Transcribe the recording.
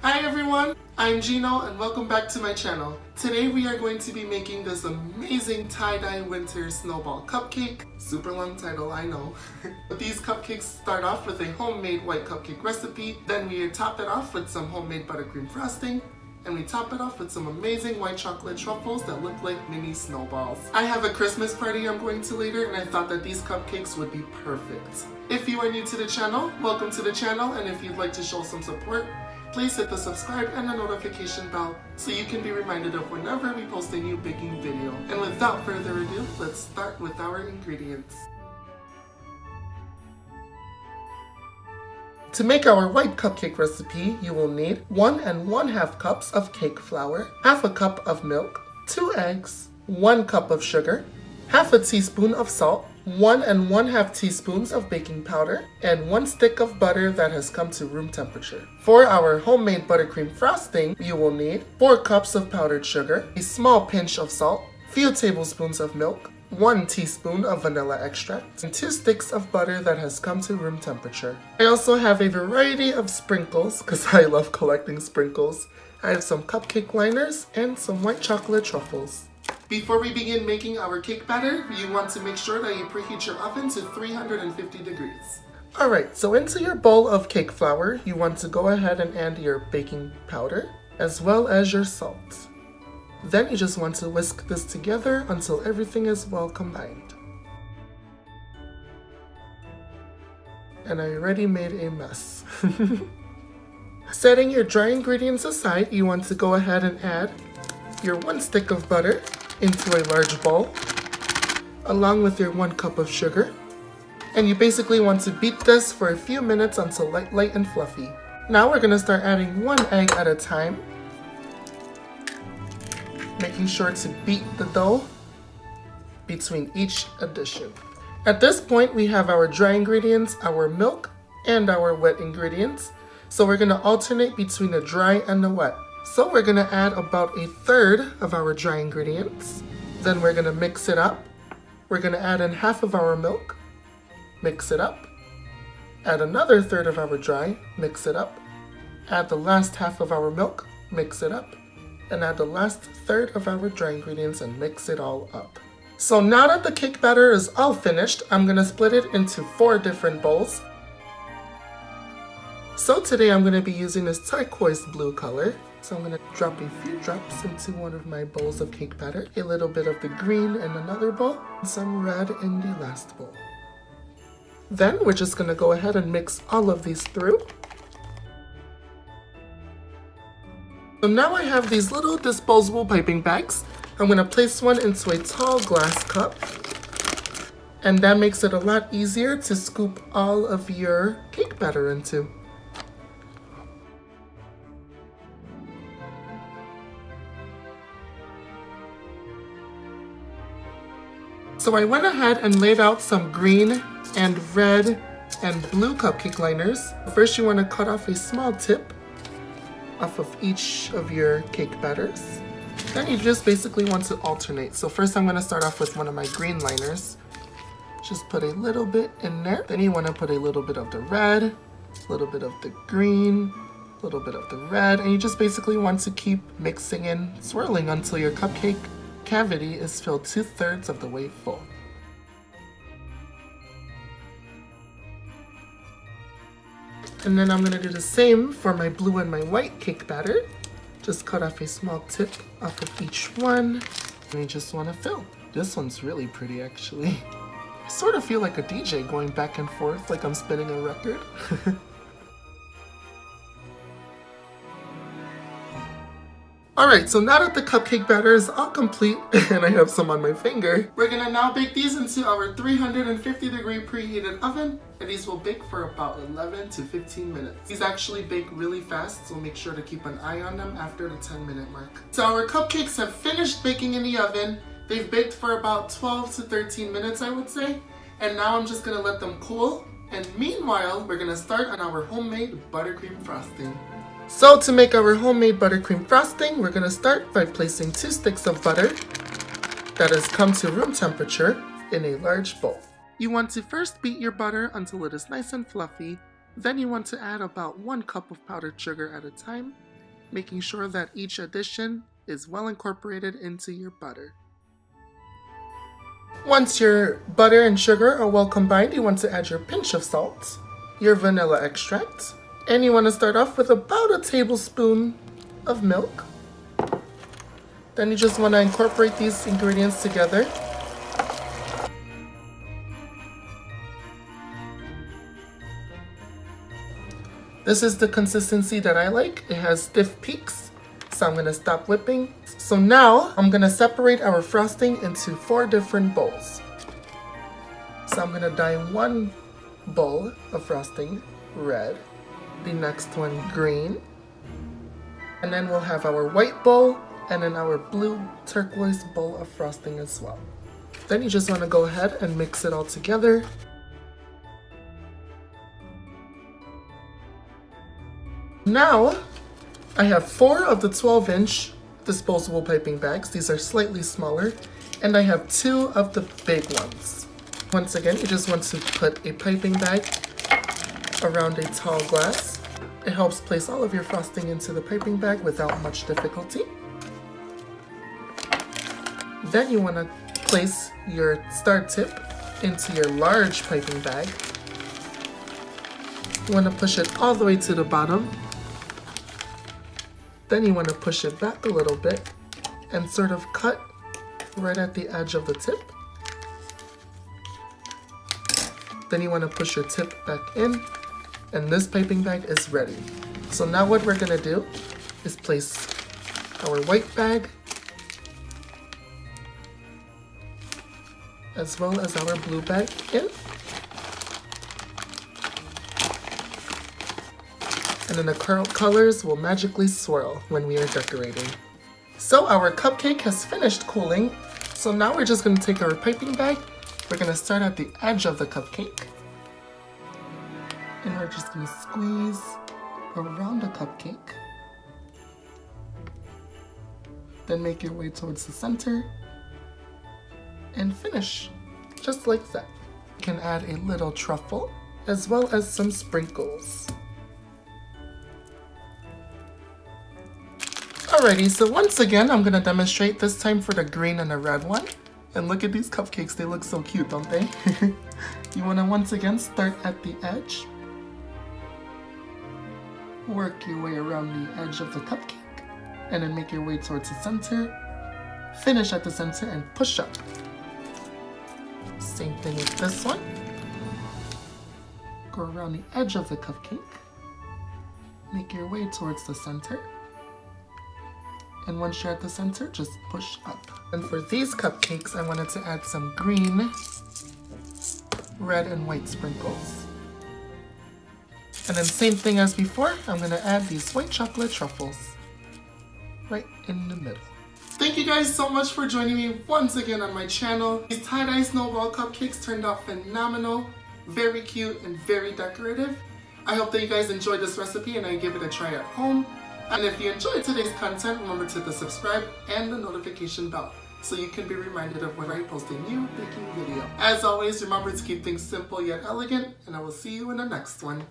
Hi everyone, I'm Gino and welcome back to my channel. Today we are going to be making this amazing tie-dye winter snowball cupcake. Super long title, I know. But these cupcakes start off with a homemade white cupcake recipe, then we top it off with some homemade buttercream frosting, and we top it off with some amazing white chocolate truffles that look like mini snowballs. I have a Christmas party I'm going to later and I thought that these cupcakes would be perfect. If you are new to the channel, welcome to the channel, and if you'd like to show some support, please hit the subscribe and the notification bell so you can be reminded of whenever we post a new baking video. And without further ado, let's start with our ingredients. To make our white cupcake recipe, you will need 1 1/2 cups of cake flour, half a cup of milk, 2 eggs, 1 cup of sugar, half a teaspoon of salt, 1 1/2 teaspoons of baking powder, and 1 stick of butter that has come to room temperature. For our homemade buttercream frosting, you will need 4 cups of powdered sugar, a small pinch of salt, few tablespoons of milk, 1 teaspoon of vanilla extract, and 2 sticks of butter that has come to room temperature. I also have a variety of sprinkles because I love collecting sprinkles. I have some cupcake liners and some white chocolate truffles. Before we begin making our cake batter, you want to make sure that you preheat your oven to 350 degrees. Alright, so into your bowl of cake flour, you want to go ahead and add your baking powder as well as your salt. Then you just want to whisk this together until everything is well combined. And I already made a mess. Setting your dry ingredients aside, you want to go ahead and add your 1 stick of butter into a large bowl, along with your 1 cup of sugar. And you basically want to beat this for a few minutes until light and fluffy. Now we're going to start adding 1 egg at a time, making sure to beat the dough between each addition. At this point, we have our dry ingredients, our milk, and our wet ingredients. So we're going to alternate between the dry and the wet. So we're going to add about 1/3 of our dry ingredients. Then we're going to mix it up. We're going to add in half of our milk, mix it up. Add another 1/3 of our dry, mix it up. Add the last half of our milk, mix it up. And add the last 1/3 of our dry ingredients and mix it all up. So now that the cake batter is all finished, I'm going to split it into 4 different bowls. So today I'm going to be using this turquoise blue color. So I'm going to drop a few drops into one of my bowls of cake batter, a little bit of the green in another bowl, and some red in the last bowl. Then we're just going to go ahead and mix all of these through. So now I have these little disposable piping bags. I'm going to place one into a tall glass cup, and that makes it a lot easier to scoop all of your cake batter into. So I went ahead and laid out some green and red and blue cupcake liners. First you want to cut off a small tip off of each of your cake batters. Then you just basically want to alternate. So first I'm going to start off with one of my green liners. Just put a little bit in there. Then you want to put a little bit of the red, a little bit of the green, a little bit of the red, and you just basically want to keep mixing and swirling until your cupcake cavity is filled 2/3 of the way full. And then I'm going to do the same for my blue and my white cake batter. Just cut off a small tip off of each one, and you just want to fill. This one's really pretty actually. I sort of feel like a DJ going back and forth like I'm spinning a record. Alright, so now that the cupcake batter is all complete, and I have some on my finger, we're gonna now bake these into our 350 degree preheated oven, and these will bake for about 11 to 15 minutes. These actually bake really fast, so make sure to keep an eye on them after the 10-minute mark. So our cupcakes have finished baking in the oven. They've baked for about 12 to 13 minutes, I would say, and now I'm just gonna let them cool, and meanwhile, we're gonna start on our homemade buttercream frosting. So to make our homemade buttercream frosting, we're going to start by placing 2 sticks of butter that has come to room temperature in a large bowl. You want to first beat your butter until it is nice and fluffy. Then you want to add about 1 cup of powdered sugar at a time. making sure that each addition is well incorporated into your butter. Once your butter and sugar are well combined, you want to add your pinch of salt, your vanilla extract, and you want to start off with about a tablespoon of milk. Then you just want to incorporate these ingredients together. This is the consistency that I like. It has stiff peaks, so I'm going to stop whipping. So now I'm going to separate our frosting into 4 different bowls. So I'm going to dye one bowl of frosting red, the next one green, and then we'll have our white bowl and then our blue turquoise bowl of frosting as well. Then you just want to go ahead and mix it all together. Now, I have 4 of the 12-inch disposable piping bags. These are slightly smaller, and I have 2 of the big ones. Once again, you just want to put a piping bag around a tall glass. It helps place all of your frosting into the piping bag without much difficulty. Then you want to place your star tip into your large piping bag. You want to push it all the way to the bottom. Then you want to push it back a little bit and sort of cut right at the edge of the tip. Then you want to push your tip back in, and this piping bag is ready. So now what we're going to do is place our white bag as well as our blue bag in. And then the colors will magically swirl when we are decorating. So our cupcake has finished cooling. So now we're just going to take our piping bag. We're going to start at the edge of the cupcake. And we're just going to squeeze around the cupcake. Then make your way towards the center. And finish, just like that. You can add a little truffle, as well as some sprinkles. Alrighty, so once again, I'm going to demonstrate this time for the green and the red one. And look at these cupcakes, they look so cute, don't they? You want to once again start at the edge. Work your way around the edge of the cupcake. And then make your way towards the center. Finish at the center and push up. Same thing with this one. Go around the edge of the cupcake. Make your way towards the center. And once you're at the center, just push up. And for these cupcakes, I wanted to add some green, red, and white sprinkles. And then same thing as before, I'm going to add these white chocolate truffles right in the middle. Thank you guys so much for joining me once again on my channel. These tie-dye snowball cupcakes turned out phenomenal, very cute, and very decorative. I hope that you guys enjoyed this recipe and I give it a try at home. And if you enjoyed today's content, remember to hit the subscribe and the notification bell so you can be reminded of when I post a new baking video. As always, remember to keep things simple yet elegant, and I will see you in the next one.